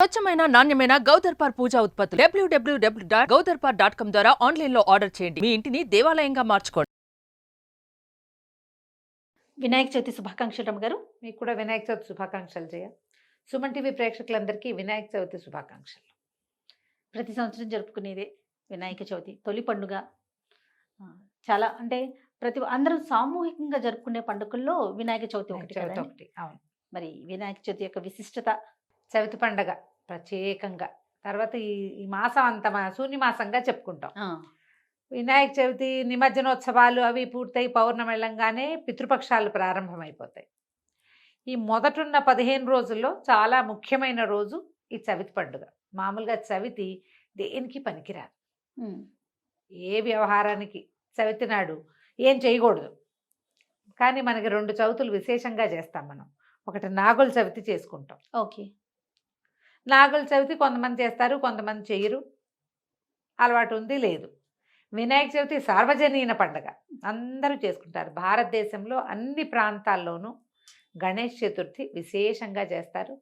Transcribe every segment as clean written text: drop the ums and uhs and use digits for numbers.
స్వచ్ఛమైన నాణ్యమైన గౌదర్పార్ పూజా ఉత్పత్తులు www.gaudarpar.com ద్వారా ఆన్లైన్ లో ఆర్డర్ చేయండి. మీ ఇంటిని దేవాలయంగా మార్చుకోండి. వినాయక చవితి శుభాకాంక్షలు రమ్మ గారు. మీకు కూడా వినాయక చవితి శుభాకాంక్షలు జయ. సుమన్ టీవీ ప్రేక్షకులందరికీ వినాయక చవితి శుభాకాంక్షలు. ప్రతి సంవత్సరం జరుపుకునేదే వినాయక చవితి తొలి పండుగ. చాలా అంటే అందరూ సామూహికంగా జరుపుకునే పండుగల్లో వినాయక చవితి ఒకటి చవితి కదండి. ఒకటి. అవును, మరి వినాయక చవితి యొక్క విశిష్టత చవితి పండగ ప్రత్యేకంగా. తర్వాత ఈ మాసం అంతా శూన్య మాసంగా చెప్పుకుంటాం. వినాయక చవితి నిమజ్జనోత్సవాలు అవి పూర్తయి పౌర్ణమి వెళ్ళంగానే పితృపక్షాలు ప్రారంభమైపోతాయి. ఈ మొదటున్న 15 రోజుల్లో చాలా ముఖ్యమైన రోజు ఈ చవితి పండుగ. మామూలుగా చవితి దేనికి పనికిరాదు, ఏ వ్యవహారానికి చవితి నాడు ఏం చేయకూడదు. కానీ మనకి 2 చవితులు విశేషంగా చేస్తాం మనం. ఒకటి నాగుల చవితి చేసుకుంటాం. ఓకే. నాగుల చవితి కొంతమంది చేస్తారు, కొంతమంది చేయరు, అలవాటు ఉంది లేదు. వినాయక చవితి సార్వజనీన పండుగ, అందరూ చేసుకుంటారు. భారతదేశంలో అన్ని ప్రాంతాల్లోనూ గణేష్ చతుర్థి విశేషంగా చేస్తారు.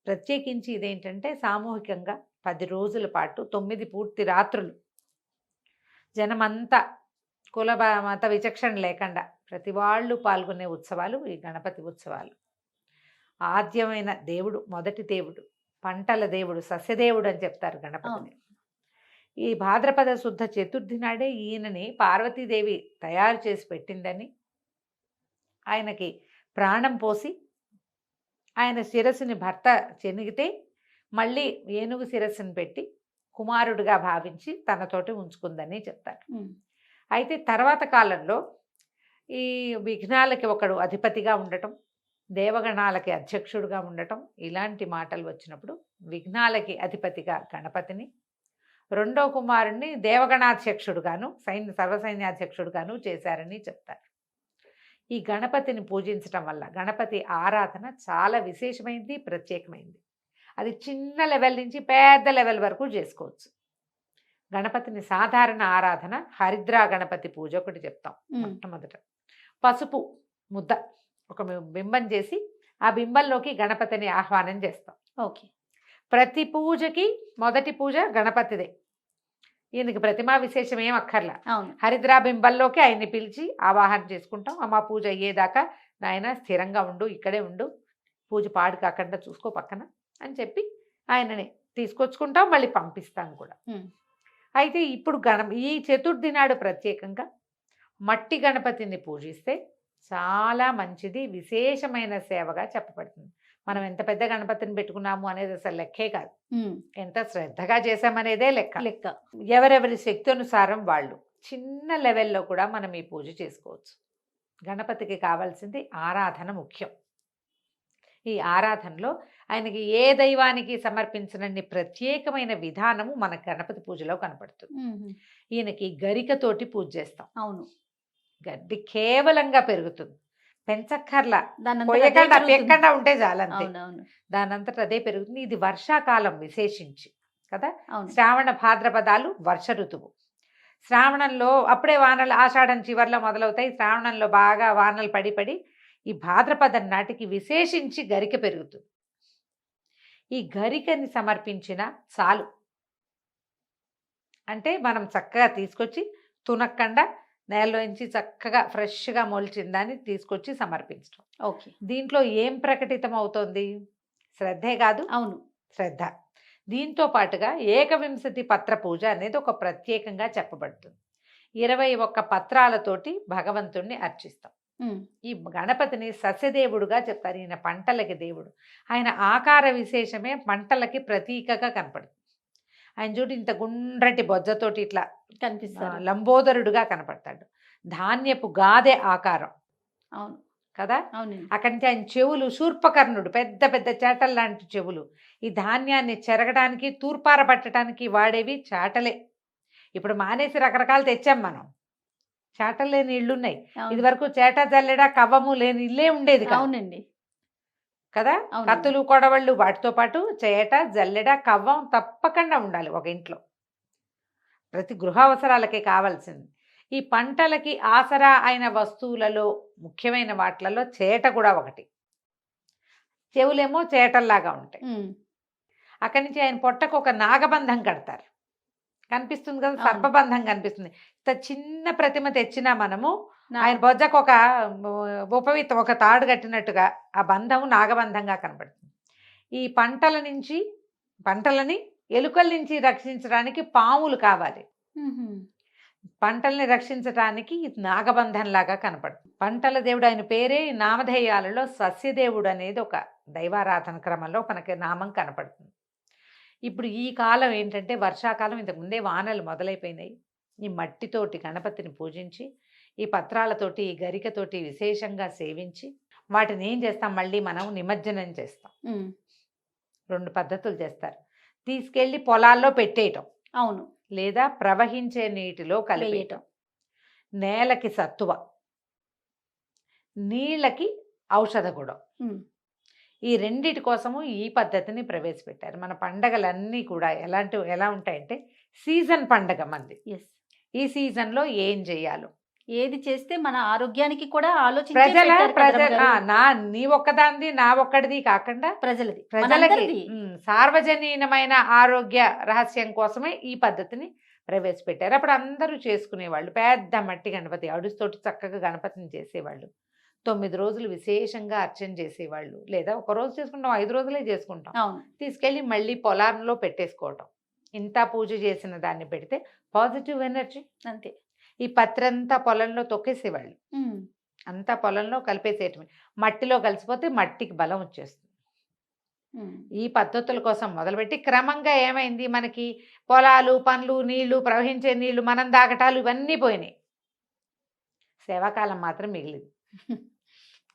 ప్రత్యేకించి ఇదేంటంటే సామూహికంగా 10 రోజుల పాటు 9 పూర్తి రాత్రులు జనమంతా కుల మత విచక్షణ లేకుండా ప్రతి వాళ్ళు పాల్గొనే ఉత్సవాలు ఈ గణపతి ఉత్సవాలు. ఆద్యమైన దేవుడు, మొదటి దేవుడు, పంటల దేవుడు, సస్యదేవుడు అని చెప్తారు గణపతిని. ఈ భాద్రపద శుద్ధ చతుర్థి నాడే ఈయనని పార్వతీదేవి తయారు చేసి పెట్టిందని, ఆయనకి ప్రాణం పోసి ఆయన శిరస్సుని భర్త చెనిగితే మళ్ళీ ఏనుగు శిరస్సుని పెట్టి కుమారుడిగా భావించి తనతోటి ఉంచుకుందని చెప్తారు. అయితే తర్వాత కాలంలో ఈ విఘ్నాలకి ఒకడు అధిపతిగా ఉండటం, దేవగణాలకి అధ్యక్షుడుగా ఉండటం, ఇలాంటి మాటలు వచ్చినప్పుడు విఘ్నాలకి అధిపతిగా గణపతిని, రెండో కుమారుణ్ణి దేవగణాధ్యక్షుడుగాను సర్వసైన్యాధ్యక్షుడుగాను చేశారని చెప్తారు. ఈ గణపతిని పూజించటం వల్ల గణపతి ఆరాధన చాలా విశేషమైంది, ప్రత్యేకమైంది. అది చిన్న లెవెల్ నుంచి పెద్ద లెవెల్ వరకు చేసుకోవచ్చు. గణపతిని సాధారణ ఆరాధన హరిద్రా గణపతి పూజ ఒకటి చెప్తాం. మొట్టమొదట పసుపు ముద్ద ఒక బింబం చేసి ఆ బింబంలోకి గణపతిని ఆహ్వానం చేస్తాం. ఓకే. ప్రతి పూజకి మొదటి పూజ గణపతిదే. ఈయనకి ప్రతిమా విశేషం ఏం అక్కర్లా. హరిద్రా బింబంలోకి ఆయన్ని పిలిచి ఆవాహన చేసుకుంటాం. అమ్మ పూజ అయ్యేదాకా నాయన స్థిరంగా ఉండు, ఇక్కడే ఉండు, పూజ పాడు కాకుండా చూసుకో పక్కన అని చెప్పి ఆయనని తీసుకొచ్చుకుంటాం, మళ్ళీ పంపిస్తాం కూడా. అయితే ఇప్పుడు ఈ చతుర్థి నాడు ప్రత్యేకంగా మట్టి గణపతిని పూజిస్తే చాలా మంచిది, విశేషమైన సేవగా చెప్పబడుతుంది. మనం ఎంత పెద్ద గణపతిని పెట్టుకున్నాము అనేది అసలు లెక్కే కాదు, ఎంత శ్రద్ధగా చేసామనేదే లెక్క. ఎవరెవరి శక్తి అనుసారం వాళ్ళు చిన్న లెవెల్లో కూడా మనం ఈ పూజ చేసుకోవచ్చు. గణపతికి కావాల్సింది ఆరాధన ముఖ్యం. ఈ ఆరాధనలో ఆయనకి ఏ దైవానికి సమర్పించనన్ని ప్రత్యేకమైన విధానము మన గణపతి పూజలో కనపడుతుంది. ఈయనకి గరికతోటి పూజ చేస్తాం. అవును, గడ్డి కేవలంగా పెరుగుతుంది, పెంచక్కర్లా, పెక్కకుండా ఉంటే చాలంతే, దానంతట అదే పెరుగుతుంది. ఇది వర్షాకాలం విశేషించి కదా. శ్రావణ భాద్రపదాలు వర్ష ఋతువు. శ్రావణంలో అప్పుడే వానలు ఆషాఢం చివర్లో మొదలవుతాయి. శ్రావణంలో బాగా వానలు పడి ఈ భాద్రపదం నాటికి విశేషించి గరిక పెరుగుతుంది. ఈ గరికని సమర్పించిన చాలు, అంటే మనం చక్కగా తీసుకొచ్చి తునక్కండా నేలలోంచి చక్కగా ఫ్రెష్గా మొలిచిన దాన్ని తీసుకొచ్చి సమర్పించడం. ఓకే. దీంట్లో ఏం ప్రకటితం అవుతోంది? శ్రద్ధే కాదు. అవును, శ్రద్ధ. దీంతో పాటుగా ఏకవింశతి పత్ర పూజ అనేది ఒక ప్రత్యేకంగా చెప్పబడుతుంది. 21 పత్రాలతోటి భగవంతుణ్ణి అర్చిస్తాం. ఈ గణపతిని సస్యదేవుడుగా చెప్తారు. ఈయన పంటలకి దేవుడు. ఆయన ఆకార విశేషమే పంటలకి ప్రతీకగా కనపడుతుంది. ఆయన చూడు ఇంత గుండ్రటి బొజ్జతోటి ఇట్లా కనిపిస్తాడు, లంబోదరుడుగా కనపడతాడు. ధాన్యపు గాదె ఆకారం. అవును కదా. అవును. అక్కడి నుంచి ఆయన చెవులు శూర్పకర్ణుడు, పెద్ద పెద్ద చేటలు లాంటి చెవులు. ఈ ధాన్యాన్ని చెరగడానికి తూర్పార పట్టడానికి వాడేవి చాటలే. ఇప్పుడు మానేసి రకరకాలు తెచ్చాం మనం. చేటలు లేని ఇళ్ళున్నాయి. ఇది వరకు చేట జల్లెడ కవ్వము లేని ఇల్లే ఉండేది. అవునండి కదా. కత్తులు కొడవళ్ళు వాటితో పాటు చేట జల్లెడ కవ్వం తప్పకుండా ఉండాలి ఒక ఇంట్లో. ప్రతి గృహ అవసరాలకే కావాల్సింది. ఈ పంటలకి ఆసరా అయిన వస్తువులలో ముఖ్యమైన వాటిలలో చేట కూడా ఒకటి. చెవులేమో చేటల్లాగా ఉంటాయి. అక్కడి నుంచి ఆయన పొట్టకు ఒక నాగబంధం కడతారు, కనిపిస్తుంది కదా, అవును. సర్పబంధం కనిపిస్తుంది. ఇంత చిన్న ప్రతిమ తెచ్చినా మనము నా- ఆయన బొజ్జకు ఒక ఉపవిత్తం, ఒక తాడు కట్టినట్టుగా ఆ బంధము నాగబంధంగా కనపడుతుంది. ఈ పంటలని ఎలుకల నుంచి రక్షించడానికి పాములు కావాలి, మ్మ్. పంటల్ని రక్షించడానికి ఇది నాగబంధంలాగా కనపడుతుంది. పంటల దేవుడు ఆయన పేరే ఈ నామధేయాలలో సస్యదేవుడు అనేది ఒక దైవారాధన క్రమంలో మనకి నామం కనపడుతుంది. ఇప్పుడు ఈ కాలం ఏంటంటే వర్షాకాలం, ఇంతకుముందే వానలు మొదలైపోయినాయి. ఈ మట్టితోటి గణపతిని పూజించి, ఈ పత్రాలతోటి, ఈ గరికతోటి విశేషంగా సేవించి, వాటిని ఏం చేస్తాం, మళ్ళీ మనం నిమజ్జనం చేస్తాం. మ్మ్. 2 పద్ధతులు చేస్తారు. తీసుకెళ్ళి పొలాల్లో పెట్టేయటం, అవును, లేదా ప్రవహించే నీటిలో కలిపేయటం. వేయటం. నేలకి సత్తువ, నీళ్ళకి ఔషధ గుణం. మ్మ్. ఈ రెండిటి కోసము ఈ పద్ధతిని ప్రవేశపెట్టారు. మన పండగలన్నీ కూడా ఎలా ఉంటాయంటే సీజన్ పండగ మంది. ఎస్, ఈ సీజన్లో ఏం చేయాలో ఏది చేస్తే మన ఆరోగ్యానికి కూడా ఆలోచించే ప్రజల పెట్టారు కదా ప్రజల రమ్మగారు. నీ ఒక్కదాంది నా ఒక్కడిది కాకుండా ప్రజలది, ప్రజలకి మనందరిది. సార్వజనీనమైన ఆరోగ్య రహస్యం కోసమే ఈ పద్ధతిని ప్రవేశపెట్టారు. అప్పుడు అందరూ చేసుకునేవాళ్ళు. పెద్ద మట్టి గణపతి అడుస్తోటి చక్కగా గణపతిని చేసేవాళ్ళు. 9 రోజులు విశేషంగా అర్చన చేసేవాళ్ళు. లేదా ఒక రోజు చేసుకుంటాం, 5 రోజులే చేసుకుంటాం. అవును, తీసుకెళ్ళి మళ్ళీ పొలాల్లో పెట్టేసుకోవటం. ఇంత పూజ చేసిన దాన్ని పెడితే పాజిటివ్ ఎనర్జీ. అంతే. ఈ పత్రంతా పొలంలో తొక్కేసేవాళ్ళు, మ్మ్. అంతా పొలంలో కలిపేసేయటమే. మట్టిలో కలిసిపోతే మట్టికి బలం వచ్చేస్తుంది. మ్మ్. ఈ పద్ధతుల కోసం మొదలుపెట్టి క్రమంగా ఏమైంది, మనకి పొలాలు, పండ్లు, నీళ్లు, ప్రవహించే నీళ్లు, మనం దాగటాలు ఇవన్నీ పోయినాయి. సేవాకాలం మాత్రం మిగిలింది.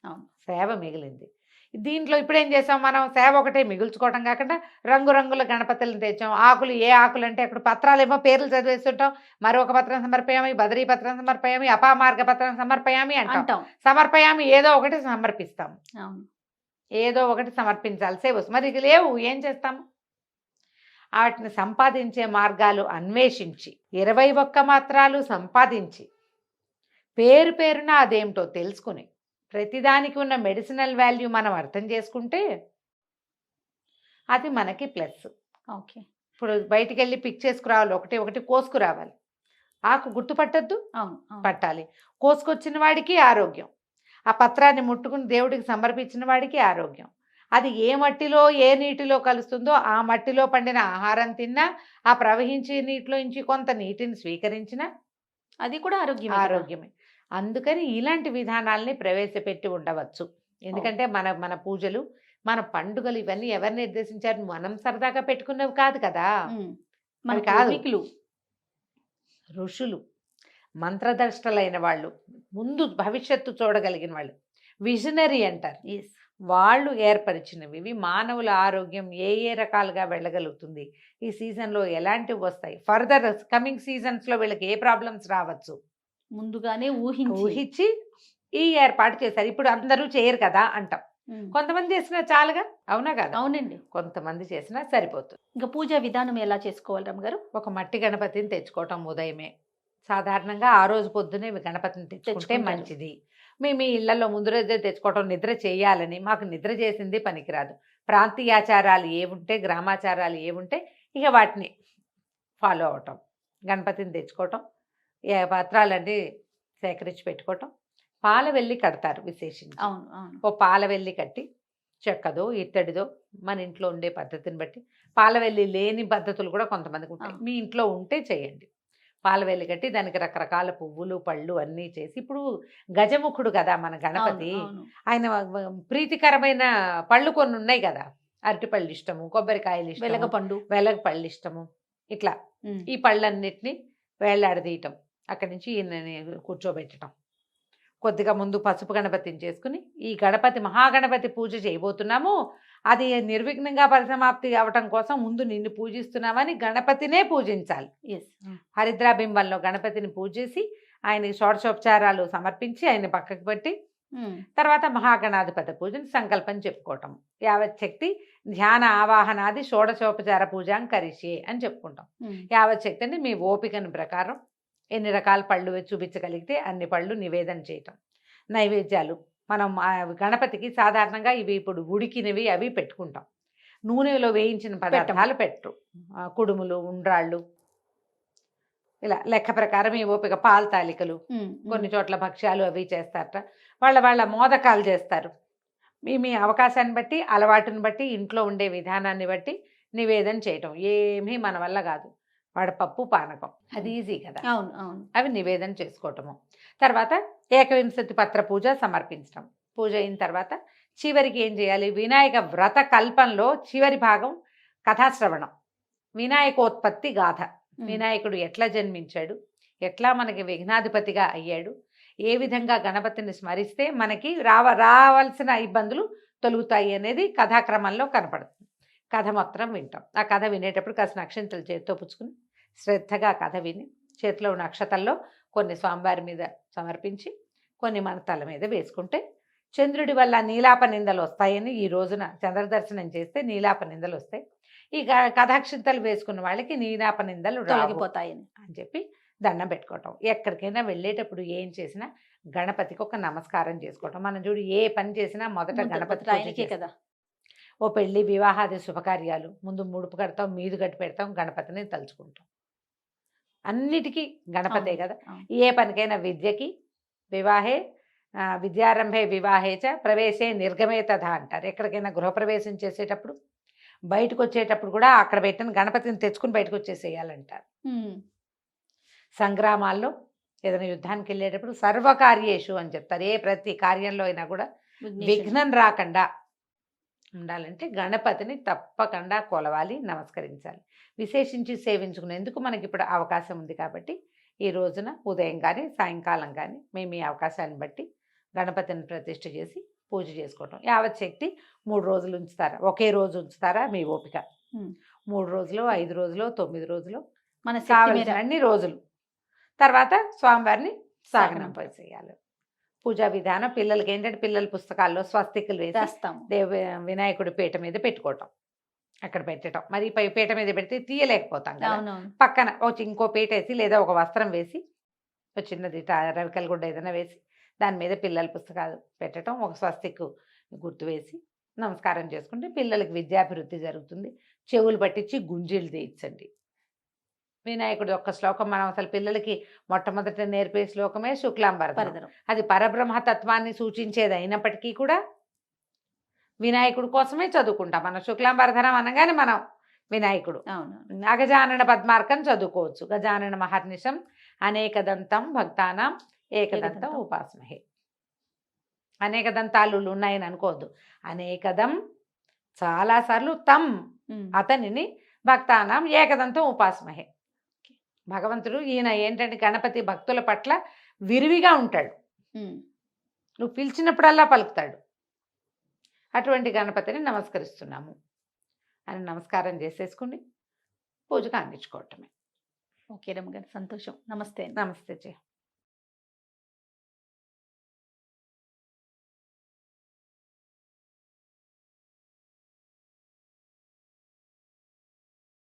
అవును, సేవ మిగిలింది. దీంట్లో ఇప్పుడు ఏం చేసాం మనం, సేవ ఒకటే మిగుల్చుకోవటం కాకుండా రంగురంగుల గణపతులను తెచ్చాం. ఆకులు, ఏ ఆకులు అంటే అక్కడ పత్రాలేమో పేర్లు చదివేస్తుంటాం. మరొక పత్రం సమర్పయామి, బదరీ పత్రం సమర్పయామి, అపామార్గ పత్రం సమర్పయామి అంటాం. అంటాం. సమర్పయామి ఏదో ఒకటి సమర్పిస్తాం, అవును, ఏదో ఒకటి సమర్పించాల్సే వస్తుంది. మరి ఇది లేవు, ఏం చేస్తాము? వాటిని సంపాదించే మార్గాలు అన్వేషించి 21 మాత్రాలు సంపాదించి పేరు పేరున అదేమిటో తెలుసుకుని ప్రతిదానికి ఉన్న మెడిసినల్ వాల్యూ మనం అర్థం చేసుకుంటే అది మనకి ప్లస్. ఓకే. ఇప్పుడు బయటికి వెళ్ళి పిక్ చేసుకురావాలి, ఒకటి కోసుకురావాలి. ఆకు గుర్తుపట్టద్దు, అవును, అవును. పట్టాలి. కోసుకొచ్చిన వాడికి ఆరోగ్యం, ఆ పత్రాన్ని ముట్టుకుని దేవుడికి సమర్పించిన వాడికి ఆరోగ్యం. అది ఏ మట్టిలో, ఏ నీటిలో కలుస్తుందో ఆ మట్టిలో పండిన ఆహారం తిన్నా, ఆ ప్రవహించే నీటిలో నుంచి కొంత నీటిని స్వీకరించినా అది కూడా ఆరోగ్యమే. ఆరోగ్యమే. అందుకని ఇలాంటి విధానాల్ని ప్రవేశపెట్టి ఉండవచ్చు. ఎందుకంటే మన పూజలు, మన పండుగలు ఇవన్నీ ఎవరు నిర్దేశించారు? మనం సరదాగా పెట్టుకున్నవి కాదు కదా. మన అవి కాదు. పూర్వీకులు, ఋషులు, మంత్రదర్శలైన వాళ్ళు, ముందు భవిష్యత్తు చూడగలిగిన వాళ్ళు, విజనరీ అంటారు. ఎస్, వాళ్ళు ఏర్పరిచినవి. ఇవి మానవుల ఆరోగ్యం ఏ రకాలుగా వెళ్ళగలుగుతుంది, ఈ సీజన్లో ఎలాంటివి వస్తాయి, ఫర్దర్ కమింగ్ సీజన్స్లో వీళ్ళకి ఏ ప్రాబ్లమ్స్ రావచ్చు ముందుగానే ఊహించి ఈ ఏర్పాటు చేశారు. ఇప్పుడు అందరూ చేయరు కదా అంటాం. కొంతమంది చేసినా చాలుగా, అవునా కదా? అవునండి. కొంతమంది చేసినా సరిపోతుంది. ఇంకా పూజా విధానం ఎలా చేసుకోవాలి రమ్మగారు? ఒక మట్టి గణపతిని తెచ్చుకోవటం ఉదయమే. సాధారణంగా ఆ రోజు పొద్దునే గణపతిని తెచ్చుకుంటే తెచ్చుకుంటారు. మంచిది. మీ ఇళ్లలో ముందు రోజే తెచ్చుకోవటం, నిద్ర చేయాలని, మాకు నిద్ర చేసింది పనికిరాదు. ప్రాంతీయాచారాలు ఏముంటే, గ్రామాచారాలు ఏముంటే ఇక వాటిని ఫాలో అవటం. గణపతిని తెచ్చుకోవటం, ఏ పత్రాలన్నీ సేకరించి పెట్టుకోవటం. పాలవెల్లి కడతారు విశేషించి. అవును, అవును. ఓ పాలవెల్లి కట్టి, చెక్కదో ఇత్తడిదో మన ఇంట్లో ఉండే పద్ధతిని బట్టి, పాలవెల్లి లేని పద్ధతులు కూడా కొంతమందికి ఉంటాయి. మీ ఇంట్లో ఉంటే చేయండి. పాలవెల్లి కట్టి దానికి రకరకాల పువ్వులు, పళ్ళు అన్నీ చేసి, ఇప్పుడు గజముఖుడు కదా మన గణపతి. అవును, ఆయన ప్రీతికరమైన పళ్ళు కొన్ని ఉన్నాయి కదా, అరటిపళ్ళు ఇష్టము, కొబ్బరికాయలు ఇష్టము, వెలగపండు, వెలగ పళ్ళు ఇష్టము. ఇట్లా ఈ పళ్ళన్నిటినీ వేళ్లాడదీయటం, అక్కడి నుంచి ఈయనని కూర్చోబెట్టడం. కొద్దిగా ముందు పసుపు గణపతిని చేసుకుని, ఈ గణపతి మహాగణపతి పూజ చేయబోతున్నాము, అది నిర్విఘ్నంగా పరిసమాప్తి అవటం కోసం ముందు నిన్ను పూజిస్తున్నామని గణపతినే పూజించాలి. ఎస్, హరిద్రాబింబంలో గణపతిని పూజేసి ఆయనకి షోడశోపచారాలు సమర్పించి ఆయన పక్కకు పెట్టి, తర్వాత మహాగణాధిపతి పూజని సంకల్పం చెప్పుకోవటం. యావచ్చక్తి ధ్యాన ఆవాహనాది షోడశోపచార పూజాం కరిష్యే అని చెప్పుకుంటాం. యావచ్చక్తి అంటే మీ ఓపికను ప్రకారం ఎన్ని రకాల పళ్ళు చూపించగలిగితే అన్ని పళ్ళు నివేదన చేయటం. నైవేద్యాలు మనం గణపతికి సాధారణంగా ఇవి ఇప్పుడు ఉడికినవి అవి పెట్టుకుంటాం. నూనెలో వేయించిన పదార్థాలు పెట్టరు. కుడుములు, ఉండ్రాళ్ళు, ఇలా లెక్క ప్రకారం ఈ ఓపిక, పాలు తాలికలు, కొన్ని చోట్ల భక్ష్యాలు అవి చేస్తారట. వాళ్ళ మోదకాలు చేస్తారు. మీ అవకాశాన్ని బట్టి, అలవాటుని బట్టి, ఇంట్లో ఉండే విధానాన్ని బట్టి నివేదన చేయటం ఏమీ మన వల్ల కాదు. వడపప్పు, పానకం అది ఈజీ కదా. అవును అవును. అవి నివేదన చేసుకోవటము. తర్వాత ఏకవింశతి పత్ర పూజ సమర్పించడం. పూజ అయిన తర్వాత చివరికి ఏం చేయాలి? వినాయక వ్రత కల్పంలో చివరి భాగం కథాశ్రవణం. వినాయకోత్పత్తి గాథ. వినాయకుడు ఎట్లా జన్మించాడు, ఎట్లా మనకి విఘ్నాధిపతిగా అయ్యాడు, ఏ విధంగా గణపతిని స్మరిస్తే మనకి రావాల్సిన ఇబ్బందులు తొలుగుతాయి అనేది కథాక్రమంలో కనపడుతుంది. కథ మొత్తం వింటాం. ఆ కథ వినేటప్పుడు కాసిన అక్షంతలు చేతితో పుచ్చుకుని శ్రద్ధగా కథ విని చేతిలో ఉన్న అక్షతల్లో కొన్ని స్వామివారి మీద సమర్పించి కొన్ని మన తల మీద వేసుకుంటే చంద్రుడి వల్ల నీలాప నిందలు వస్తాయని ఈ రోజున చంద్రదర్శనం చేస్తే నీలాప నిందలు వస్తాయి. ఈ కథాక్షింతలు వేసుకున్న వాళ్ళకి నీలాప నిందలు తొలగిపోతాయని అని చెప్పి దండం పెట్టుకోవటం. ఎక్కడికైనా వెళ్ళేటప్పుడు ఏం చేసినా గణపతికి ఒక నమస్కారం చేసుకోవటం. మనం చూడు ఏ పని చేసినా మొదట గణపతి ఆయనకే కదా. ఓ పెళ్లి, వివాహాది శుభకార్యాలు ముందు ముడుపు కడతాం, మీదు గట్టి పెడతాం, గణపతిని తలుచుకుంటాం. అన్నిటికీ గణపతే కదా. ఏ పనికైనా విద్యకి వివాహే విద్యారంభే వివాహే చ ప్రవేశే నిర్గమే తథా అంటారు. ఎక్కడికైనా గృహప్రవేశం చేసేటప్పుడు, బయటకు వచ్చేటప్పుడు కూడా అక్కడ పెట్టిన గణపతిని తెచ్చుకుని బయటకు వచ్చేసేయాలంటారు. సంగ్రామాల్లో ఏదైనా యుద్ధానికి వెళ్ళేటప్పుడు సర్వకార్యేషు అని చెప్తారు. ఏ ప్రతి కార్యంలో అయినా కూడా విఘ్నం రాకుండా ఉండాలంటే గణపతిని తప్పకుండా కొలవాలి, నమస్కరించాలి. విశేషించి సేవించుకునేందుకు మనకి ఇప్పుడు అవకాశం ఉంది కాబట్టి ఈ రోజున ఉదయం కానీ సాయంకాలం కానీ మేము ఈ అవకాశాన్ని బట్టి గణపతిని ప్రతిష్ఠ చేసి పూజ చేసుకోవటం. యావత్ శక్తి 3 రోజులు ఉంచుతారా, ఒకే రోజు ఉంచుతారా మీ ఓపిక. 3 రోజులు, 5 రోజులు, 9 రోజులు, మన కావలసిన అన్ని రోజులు. తర్వాత స్వామివారిని సాగనంపేసేయాలి. పూజా విధానం పిల్లలకి ఏంటంటే పిల్లల పుస్తకాల్లో స్వస్తికులు వేసేస్తాం. వినాయకుడి పీట మీద పెట్టుకోవటం, అక్కడ పెట్టడం. మరి పీట మీద పెడితే తీయలేకపోతాం కదా. పక్కన ఇంకో పీట వేసి లేదా ఒక వస్త్రం వేసి ఒక చిన్నది రవికల గుడ్డ ఏదైనా వేసి దాని మీద పిల్లల పుస్తకాలు పెట్టడం, ఒక స్వస్తికు గుర్తు వేసి నమస్కారం చేసుకుంటే పిల్లలకి విద్యాభివృద్ధి జరుగుతుంది. చెవులు పట్టించి గుంజీలు తీయించండి. వినాయకుడి యొక్క శ్లోకం మనం అసలు పిల్లలకి మొట్టమొదట నేర్పే శ్లోకమే శుక్లాంబరధరం. అది పరబ్రహ్మతత్వాన్ని సూచించేది అయినప్పటికీ కూడా వినాయకుడి కోసమే చదువుకుంటాం. మనం శుక్లాంబరధరం అనగానే మనం వినాయకుడు. అగజానన పద్మార్కం చదువుకోవచ్చు. గజానన మహర్నిశం అనేకదంతం భక్తానాం ఏకదంతం ఉపాసమహే. అనేక దంతాలు ఉన్నాయని అనుకోవద్దు. అనేకదం చాలాసార్లు తం అతనిని భక్తానాం ఏకదంతం ఉపాసమహే. భగవంతుడు ఈయన ఏంటంటే గణపతి భక్తుల పట్ల విరివిగా ఉంటాడు. నువ్వు పిలిచినప్పుడల్లా పలుకుతాడు. అటువంటి గణపతిని నమస్కరిస్తున్నాము అని నమస్కారం చేసేసుకుని పూజకు అందించుకోవటమే. ఓకే రమ్మగారు, సంతోషం. నమస్తే. నమస్తే.